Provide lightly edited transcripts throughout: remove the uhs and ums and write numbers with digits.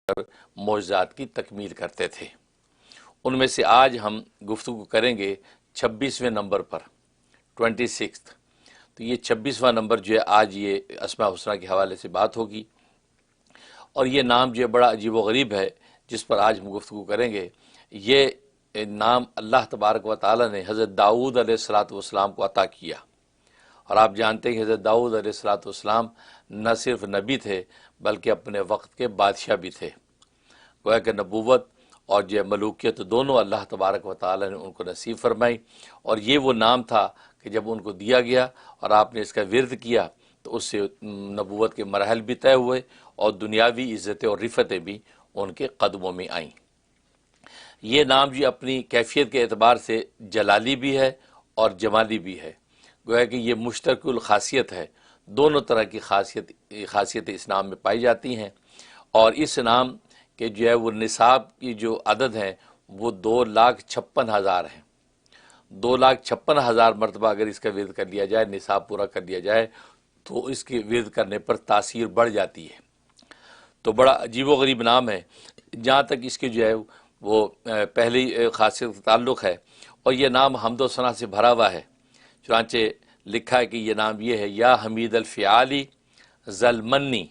معجزات کی تکمیل کرتے تھے۔ ان میں سے آج ہم گفتگو کریں گے 26ویں نمبر پر، 26۔ تو یہ 26واں نمبر جو ہے آج یہ اسماء الحسنہ کے حوالے سے بات ہوگی، اور یہ نام جو ہے بڑا عجیب و غریب ہے جس پر آج ہم گفتگو کریں گے۔ یہ نام اللہ تبارک و تعالی نے حضرت داؤد علیہ السلام کو عطا کیا، اور آپ جانتے ہیں کہ حضرت داؤد علیہ السلام نہ صرف نبی تھے بلکہ اپنے وقت کے بادشاہ بھی تھے۔ گویا کہ نبوت اور جو ملوکیت دونوں اللہ تبارک و تعالی نے ان کو نصیب فرمائی، اور یہ وہ نام تھا کہ جب ان کو دیا گیا اور آپ نے اس کا ورد کیا تو اس سے نبوت کے مراحل بھی طے ہوئے اور دنیاوی عزتیں اور رفتیں بھی ان کے قدموں میں آئیں۔ یہ نام جو اپنی کیفیت کے اعتبار سے جلالی بھی ہے اور جمالی بھی ہے، گویا کہ یہ مشترک الخاصیت ہے، دونوں طرح کی خاصیت اس نام میں پائی جاتی ہیں۔ اور اس نام کے جو ہے وہ نصاب کی جو عدد ہیں وہ 2,56,000 ہیں۔ 2,56,000 مرتبہ اگر اس کا ورد کر لیا جائے، نصاب پورا کر لیا جائے، تو اس کے ورد کرنے پر تاثیر بڑھ جاتی ہے۔ تو بڑا عجیب و غریب نام ہے، جہاں تک اس کے جو ہے وہ پہلی خاصیت کا تعلق ہے، اور یہ نام حمد و ثنا سے بھرا ہوا ہے۔ چنانچہ لکھا ہے کہ یہ نام یہ ہے، یا حمید الفعالی ذلمنی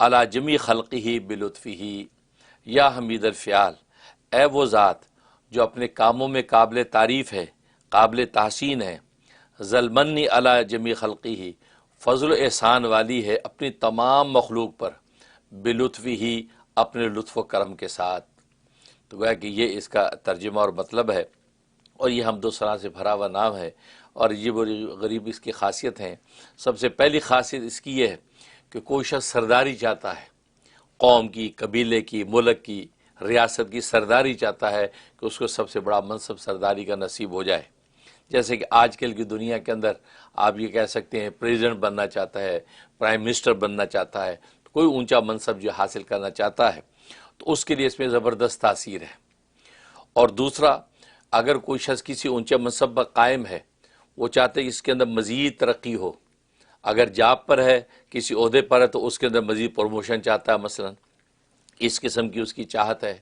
علی جمی خلقہ بلطفہ، یا حمید الفعال، اے وہ ذات جو اپنے کاموں میں قابل تعریف ہے، قابل تحسین ہے، ذلمنی علی جمی خلقہ، فضل و احسان والی ہے اپنی تمام مخلوق پر، بلطفہ، اپنے لطف و کرم کے ساتھ۔ تو گویا کہ یہ اس کا ترجمہ اور مطلب ہے، اور یہ حمد و ثنا سے بھرا ہوا نام ہے، اور یہ بڑی غریب اس کی خاصیت ہیں۔ سب سے پہلی خاصیت اس کی یہ ہے کہ کوئی شخص سرداری چاہتا ہے، قوم کی، قبیلے کی، ملک کی، ریاست کی سرداری چاہتا ہے کہ اس کو سب سے بڑا منصب سرداری کا نصیب ہو جائے۔ جیسے کہ آج کل کی دنیا کے اندر آپ یہ کہہ سکتے ہیں پریزیڈنٹ بننا چاہتا ہے، پرائم منسٹر بننا چاہتا ہے، کوئی اونچا منصب جو حاصل کرنا چاہتا ہے تو اس کے لیے اس میں زبردست تاثیر ہے۔ اور دوسرا، اگر کوئی شخص کسی اونچے منصب پر قائم ہے، وہ چاہتے ہیں کہ اس کے اندر مزید ترقی ہو، اگر جاب پر ہے، کسی عہدے پر ہے تو اس کے اندر مزید پروموشن چاہتا ہے، مثلا اس قسم کی اس کی چاہت ہے۔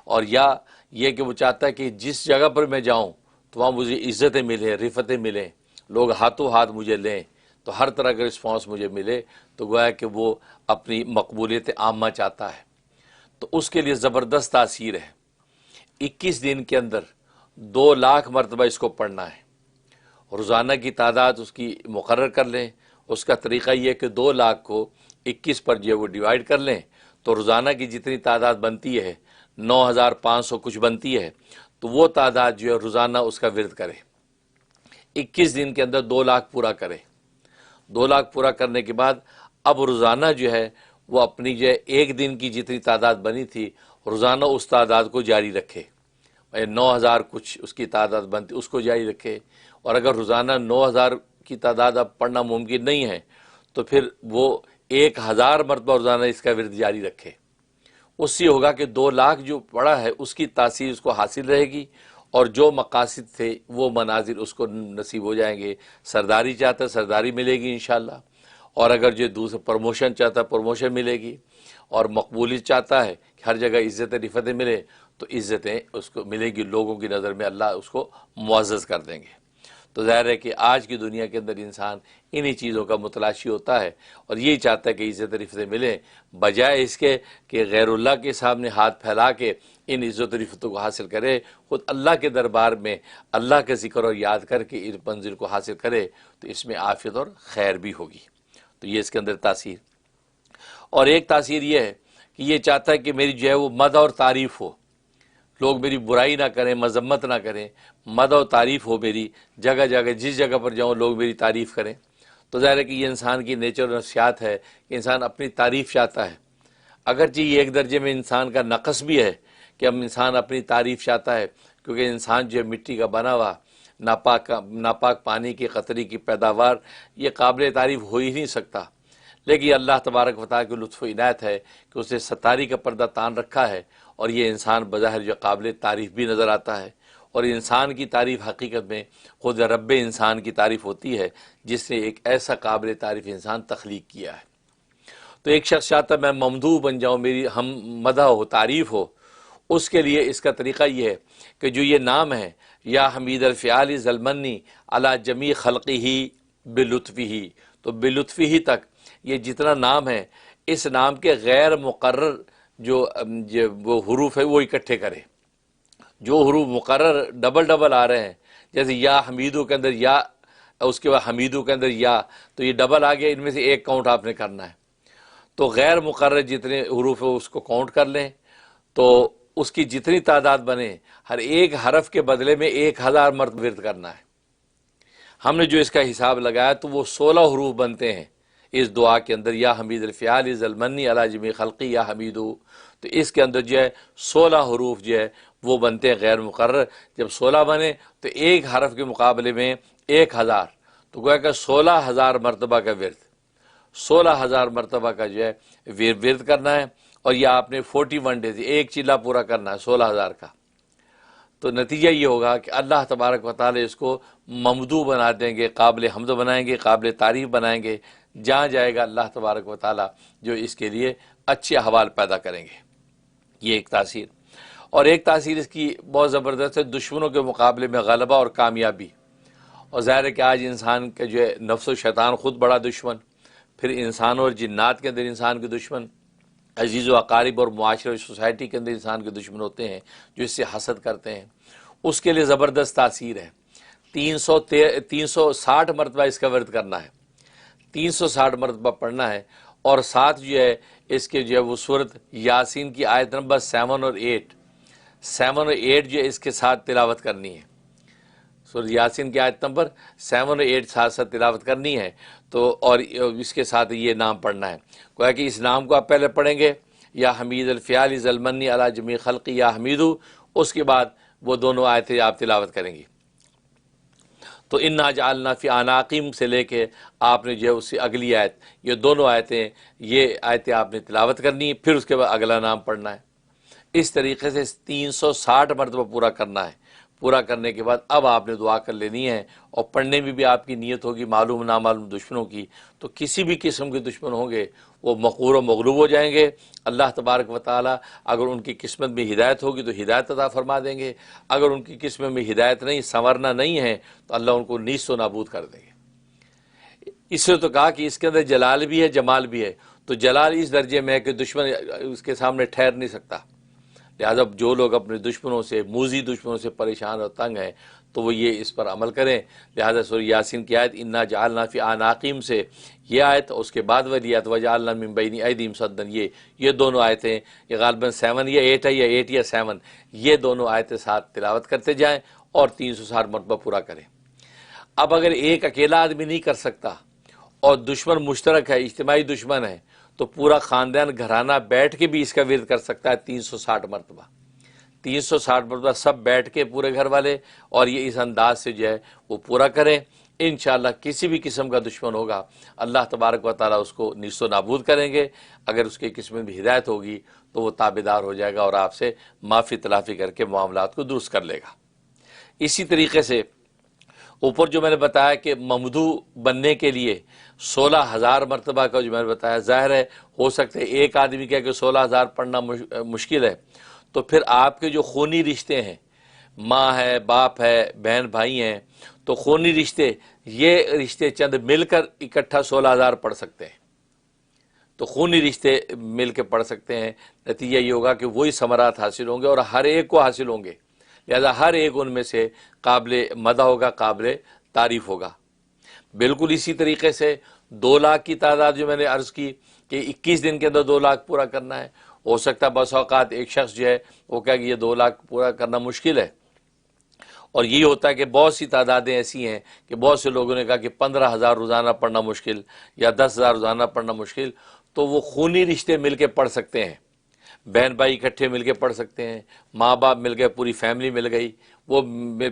اور یا یہ کہ وہ چاہتا ہے کہ جس جگہ پر میں جاؤں تو وہاں مجھے عزتیں ملیں، رفتیں ملیں، لوگ ہاتھوں ہاتھ مجھے لیں، تو ہر طرح کا رسپانس مجھے ملے، تو گویا کہ وہ اپنی مقبولیت عامہ چاہتا ہے، تو اس کے لیے زبردست تاثیر ہے۔ 21 دن کے اندر 2,00,000 مرتبہ اس کو پڑھنا ہے، روزانہ کی تعداد اس کی مقرر کر لیں۔ اس کا طریقہ یہ ہے کہ 2,00,000 کو 21 پر جو ہے وہ ڈیوائیڈ کر لیں، تو روزانہ کی جتنی تعداد بنتی ہے 9,500 کچھ بنتی ہے، تو وہ تعداد جو ہے روزانہ اس کا ورد کرے۔ 21 دن کے اندر 2,00,000 پورا کرے۔ 2,00,000 پورا کرنے کے بعد اب روزانہ جو ہے وہ اپنی جو ہے ایک دن کی جتنی تعداد بنی تھی، روزانہ اس تعداد کو جاری رکھے۔ 9,000 کچھ اس کی تعداد بنتی، اس کو جاری رکھے۔ اور اگر روزانہ 9,000 کی تعداد اب پڑھنا ممکن نہیں ہے تو پھر وہ 1,000 مرتبہ روزانہ اس کا ورد جاری رکھے۔ اس سے ہوگا کہ 2,00,000 جو پڑھا ہے اس کی تاثیر اس کو حاصل رہے گی، اور جو مقاصد تھے وہ مناظر اس کو نصیب ہو جائیں گے۔ سرداری چاہتا ہے سرداری ملے گی انشاءاللہ، اور اگر جو دوسرا پروموشن چاہتا ہے پروموشن ملے گی، اور مقبولیت چاہتا ہے کہ ہر جگہ عزت رفتیں ملے تو عزتیں اس کو ملے گی، لوگوں کی نظر میں اللہ اس کو معزز کر دیں گے۔ تو ظاہر ہے کہ آج کی دنیا کے اندر انسان انہی چیزوں کا متلاشی ہوتا ہے، اور یہی چاہتا ہے کہ عزت رفتیں ملیں، بجائے اس کے کہ غیر اللہ کے سامنے ہاتھ پھیلا کے ان عزت رفتوں کو حاصل کرے، خود اللہ کے دربار میں اللہ کا ذکر اور یاد کر کے ان منزل کو حاصل کرے، تو اس میں عافیت اور خیر بھی ہوگی۔ تو یہ اس کے اندر تاثیر۔ اور ایک تاثیر یہ ہے کہ یہ چاہتا ہے کہ میری جو ہے وہ مدح اور تعریف ہو، لوگ میری برائی نہ کریں، مذمت نہ کریں، مدح و تعریف ہو میری، جگہ جگہ جس جگہ پر جاؤں لوگ میری تعریف کریں۔ تو ظاہر ہے کہ یہ انسان کی نیچر اور نفسیات ہے کہ انسان اپنی تعریف چاہتا ہے، اگرچہ یہ ایک درجے میں انسان کا نقص بھی ہے کہ ہم انسان اپنی تعریف چاہتا ہے، کیونکہ انسان جو ہے مٹی کا بنا ہوا، ناپاک پانی کی قطرے کی پیداوار، یہ قابل تعریف ہو ہی نہیں سکتا۔ لیکن اللہ تبارک و تعالیٰ کی لطف و عنایت ہے کہ اس نے ستاری کا پردہ تان رکھا ہے، اور یہ انسان بظاہر جو قابل تعریف بھی نظر آتا ہے۔ اور انسان کی تعریف حقیقت میں خود رب انسان کی تعریف ہوتی ہے، جس نے ایک ایسا قابل تعریف انسان تخلیق کیا ہے۔ تو تو ایک شخص چاہتا میں ممدوح بن جاؤں، میری ہم مدح ہو، تعریف ہو، اس کے لیے اس کا طریقہ یہ ہے کہ جو یہ نام ہے یا حمید الفعال ذلمنی علی جمیع خلقہ بلطفہ، تو بلطفہ تک یہ جتنا نام ہے اس نام کے غیر مقرر جو وہ حروف ہے وہ اکٹھے کرے۔ جو حروف مقرر ڈبل ڈبل آ رہے ہیں، جیسے یا حمیدو کے اندر یا، اس کے بعد حمیدو کے اندر یا، تو یہ ڈبل آ گیا، ان میں سے ایک کاؤنٹ آپ نے کرنا ہے۔ تو غیر مقرر جتنے حروف ہے اس کو کاؤنٹ کر لیں، تو اس کی جتنی تعداد بنے ہر ایک حرف کے بدلے میں 1000 مرتبہ ورد کرنا ہے۔ ہم نے جو اس کا حساب لگایا تو وہ 16 حروف بنتے ہیں اس دعا کے اندر، یا حمید الفعال ذلمنی علی جمیع خلقی یا حمیدو، تو اس کے اندر جو ہے 16 حروف جو ہے وہ بنتے ہیں غیر مقرر۔ جب 16 بنے تو ایک حرف کے مقابلے میں 1000، تو گویا کہ 16,000 مرتبہ کا ورد، 16,000 مرتبہ کا جو ہے ورد کرنا ہے، اور یہ آپ نے 41 ڈیز ایک چلا پورا کرنا ہے 16,000 کا۔ تو نتیجہ یہ ہوگا کہ اللہ تبارک و تعالی اس کو ممدوح بنا دیں گے، قابل حمد بنائیں گے، قابل تعریف بنائیں گے، جہاں جائے گا اللہ تبارک و تعالی جو اس کے لیے اچھے احوال پیدا کریں گے۔ یہ ایک تاثیر، اور ایک تاثیر اس کی بہت زبردست ہے، دشمنوں کے مقابلے میں غلبہ اور کامیابی۔ اور ظاہر ہے کہ آج انسان کا جو ہے نفس و شیطان خود بڑا دشمن، پھر انسانوں اور جنات کے اندر انسان کے دشمن، عزیز و اقارب اور معاشرے اور سوسائٹی کے اندر انسان کے دشمن ہوتے ہیں جو اس سے حسد کرتے ہیں، اس کے لیے زبردست تاثیر ہے۔ 360 مرتبہ اس کا ورد کرنا ہے، 360 مرتبہ پڑھنا ہے، اور ساتھ جو ہے اس کے جو ہے وہ سورت یاسین کی آیت نمبر 7 اور 8 جو ہے اس کے ساتھ تلاوت کرنی ہے۔ سورۃ یاسین کی آیت نمبر 7 اور 8 ساتھ ساتھ تلاوت کرنی ہے، تو اور اس کے ساتھ یہ نام پڑھنا ہے۔ گویا کہ اس نام کو آپ پہلے پڑھیں گے، یا حمید الفعال ذلمنی علی جمیع خلقی یا حمیدو، اس کے بعد وہ دونوں آیتیں آپ تلاوت کریں گی۔ تو انا جعلنا فی اعناقہم سے لے کے آپ نے جو ہے اس سے اگلی آیت، یہ دونوں آیتیں، یہ آیتیں آپ نے تلاوت کرنی ہے، پھر اس کے بعد اگلا نام پڑھنا ہے۔ اس طریقے سے 360 مرتبہ پورا کرنا ہے۔ پورا کرنے کے بعد اب آپ نے دعا کر لینی ہے، اور پڑھنے میں بھی آپ کی نیت ہوگی معلوم نامعلوم دشمنوں کی، تو کسی بھی قسم کے دشمن ہوں گے وہ مغرور و مغلوب ہو جائیں گے۔ اللہ تبارک و تعالی اگر ان کی قسمت میں ہدایت ہوگی تو ہدایت عطا فرما دیں گے، اگر ان کی قسمت میں ہدایت نہیں، سنورنا نہیں ہے، تو اللہ ان کو نیست و نابود کر دیں گے۔ اس نے تو کہا کہ اس کے اندر جلال بھی ہے، جمال بھی ہے، تو جلال اس درجے میں ہے کہ دشمن اس کے سامنے ٹھہر نہیں سکتا۔ لہذا جو لوگ اپنے دشمنوں سے، موذی دشمنوں سے پریشان اور تنگ ہیں، تو وہ یہ اس پر عمل کریں۔ لہذا سورہ یاسین کی آیت انا جعلنا فی اعناقہم سے یہ آیت، اس کے بعد والی آیت وجعلنا من بین ایدیہم سدا، یہ دونوں آیتیں، یہ غالباً 7 یا 8 ہے، یا 8 یا 7، یہ دونوں آیتیں ساتھ تلاوت کرتے جائیں اور 360 مرتبہ پورا کریں۔ اب اگر ایک اکیلا آدمی نہیں کر سکتا اور دشمن مشترک ہے، اجتماعی دشمن ہے، تو پورا خاندان گھرانہ بیٹھ کے بھی اس کا ورد کر سکتا ہے 360 مرتبہ۔ 360 مرتبہ سب بیٹھ کے پورے گھر والے، اور یہ اس انداز سے جو ہے وہ پورا کریں۔ انشاءاللہ کسی بھی قسم کا دشمن ہوگا اللہ تبارک و تعالیٰ اس کو نیست و نابود کریں گے۔ اگر اس کی قسمت میں ہدایت ہوگی تو وہ تابعدار ہو جائے گا اور آپ سے معافی تلافی کر کے معاملات کو درست کر لے گا۔ اسی طریقے سے اوپر جو میں نے بتایا کہ ممدوح بننے کے لیے 16,000 مرتبہ کا جو میں نے بتایا، ظاہر ہے ہو سکتا ہے ایک آدمی کہے کہ 16,000 پڑھنا مشکل ہے، تو پھر آپ کے جو خونی رشتے ہیں، ماں ہے، باپ ہے، بہن بھائی ہیں، تو خونی رشتے، یہ رشتے چند مل کر اکٹھا 16,000 پڑھ سکتے ہیں۔ تو خونی رشتے مل کے پڑھ سکتے ہیں، نتیجہ یہ ہوگا کہ وہی ثمرات حاصل ہوں گے اور ہر ایک کو حاصل ہوں گے، لہذا ہر ایک ان میں سے قابل مدح ہوگا، قابل تعریف ہوگا۔ بالکل اسی طریقے سے 2 لاکھ کی تعداد جو میں نے عرض کی کہ 21 دن کے اندر 2 لاکھ پورا کرنا ہے، ہو سکتا ہے بس اوقات ایک شخص جو ہے وہ کہے کہ یہ 2 لاکھ پورا کرنا مشکل ہے، اور یہی ہوتا ہے کہ بہت سی تعدادیں ایسی ہیں کہ بہت سے لوگوں نے کہا کہ 15,000 روزانہ پڑھنا مشکل، یا 10,000 روزانہ پڑھنا مشکل، تو وہ خونی رشتے مل کے پڑھ سکتے ہیں، بہن بھائی اکٹھے مل کے پڑھ سکتے ہیں، ماں باپ مل گئے، پوری فیملی مل گئی، وہ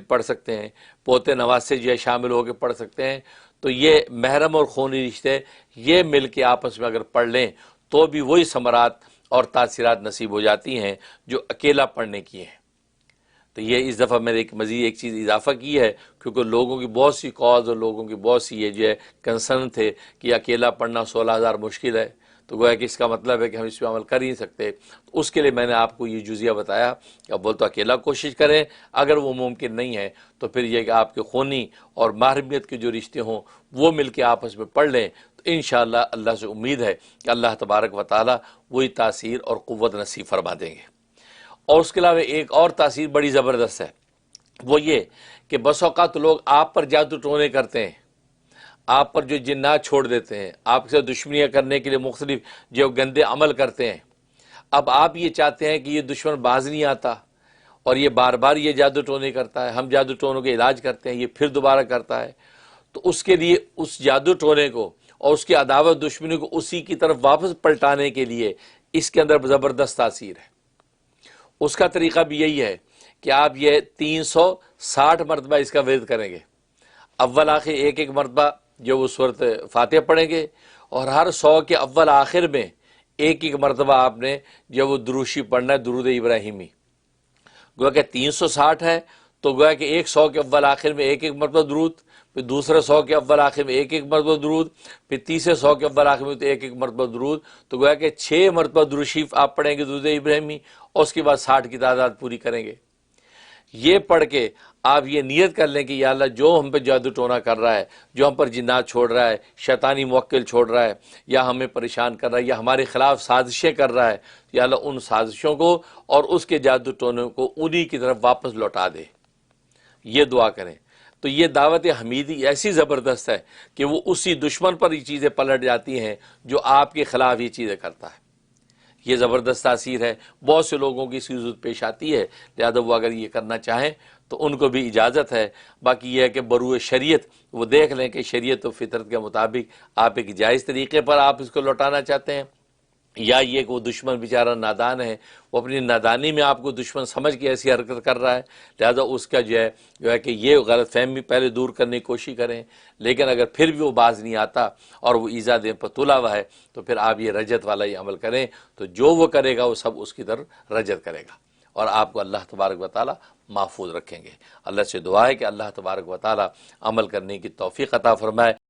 پڑھ سکتے ہیں، پوتے نواسے جو ہے شامل ہو کے پڑھ سکتے ہیں۔ تو یہ محرم اور خونی رشتے یہ مل کے آپس میں اگر پڑھ لیں تو بھی وہی ثمرات اور تاثیرات نصیب ہو جاتی ہیں جو اکیلا پڑھنے کی ہیں۔ تو یہ اس دفعہ میں نے ایک چیز اضافہ کی ہے، کیونکہ لوگوں کی بہت سی کاز اور لوگوں کی بہت سی یہ جو ہے کنسرن تھے کہ اکیلا پڑھنا 16,000 مشکل ہے، تو گویا کہ اس کا مطلب ہے کہ ہم اس پہ عمل کر ہی نہیں سکتے. تو اس کے لیے میں نے آپ کو یہ جزیہ بتایا کہ اب بول تو اکیلا کوشش کریں، اگر وہ ممکن نہیں ہے تو پھر یہ کہ آپ کے خونی اور محرمیت کے جو رشتے ہوں وہ مل کے آپس میں پڑھ لیں. تو انشاءاللہ اللہ سے امید ہے کہ اللہ تبارک و تعالی وہی تاثیر اور قوت نصیب فرما دیں گے. اور اس کے علاوہ ایک اور تاثیر بڑی زبردست ہے، وہ یہ کہ بس اوقات لوگ آپ پر جادو ٹونے کرتے ہیں، آپ پر جو جنات چھوڑ دیتے ہیں، آپ سے دشمنیاں کرنے کے لیے مختلف جو گندے عمل کرتے ہیں. اب آپ یہ چاہتے ہیں کہ یہ دشمن باز نہیں آتا اور یہ بار بار یہ جادو ٹونے کرتا ہے، ہم جادو ٹونوں کے علاج کرتے ہیں، یہ پھر دوبارہ کرتا ہے. تو اس کے لیے اس جادو ٹونے کو اور اس کی عداوت دشمنی کو اسی کی طرف واپس پلٹانے کے لیے اس کے اندر زبردست تاثیر ہے. اس کا طریقہ بھی یہی ہے کہ آپ یہ 360 مرتبہ اس کا ورد کریں گے. اول آخر ایک ایک مرتبہ جو وہ سورت فاتحہ پڑھیں گے، اور ہر 100 کے اول آخر میں ایک ایک مرتبہ آپ نے جو وہ دروشی پڑھنا ہے، درود ابراہیمی. گویا کہ 360 ہے تو گویا کہ ایک 100 کے اول آخر میں ایک ایک مرتبہ درود، پھر دوسرے 100 کے اول آخر میں ایک ایک مرتبہ درود، پھر تیسرے 100 کے اول آخر میں تو ایک ایک مرتبہ درود. تو گویا کہ 6 مرتبہ درود شریف آپ پڑھیں گے درود ابراہیمی، اور اس کے بعد 60 کی تعداد پوری کریں گے. یہ پڑھ کے آپ یہ نیت کر لیں کہ یا اللہ جو ہم پہ جادو ٹونا کر رہا ہے، جو ہم پر جنات چھوڑ رہا ہے، شیطانی موکل چھوڑ رہا ہے، یا ہمیں پریشان کر رہا ہے، یا ہمارے خلاف سازشیں کر رہا ہے، یا اللہ ان سازشوں کو اور اس کے جادو ٹونے کو انہی کی طرف واپس لوٹا دے. یہ دعا کریں. تو یہ دعوت حمیدی ایسی زبردست ہے کہ وہ اسی دشمن پر یہ چیزیں پلٹ جاتی ہیں جو آپ کے خلاف یہ چیزیں کرتا ہے. یہ زبردست تاثیر ہے. بہت سے لوگوں کی اس کی ضرورت پیش آتی ہے، لہذا وہ اگر یہ کرنا چاہیں تو ان کو بھی اجازت ہے. باقی یہ ہے کہ بروئے شریعت وہ دیکھ لیں کہ شریعت و فطرت کے مطابق آپ ایک جائز طریقے پر آپ اس کو لوٹانا چاہتے ہیں، یا یہ کہ وہ دشمن بیچارہ نادان ہے، وہ اپنی نادانی میں آپ کو دشمن سمجھ کے ایسی حرکت کر رہا ہے، لہذا اس کا جو ہے کہ یہ غلط فہمی پہلے دور کرنے کی کوشش کریں. لیکن اگر پھر بھی وہ باز نہیں آتا اور وہ ایذا دین پر تلا ہوا ہے تو پھر آپ یہ رجت والا یہ عمل کریں. تو جو وہ کرے گا وہ سب اس کی طرف رجت کرے گا، اور آپ کو اللہ تبارک و تعالی محفوظ رکھیں گے. اللہ سے دعا ہے کہ اللہ تبارک و تعالی عمل کرنے کی توفیق عطا فرمائے.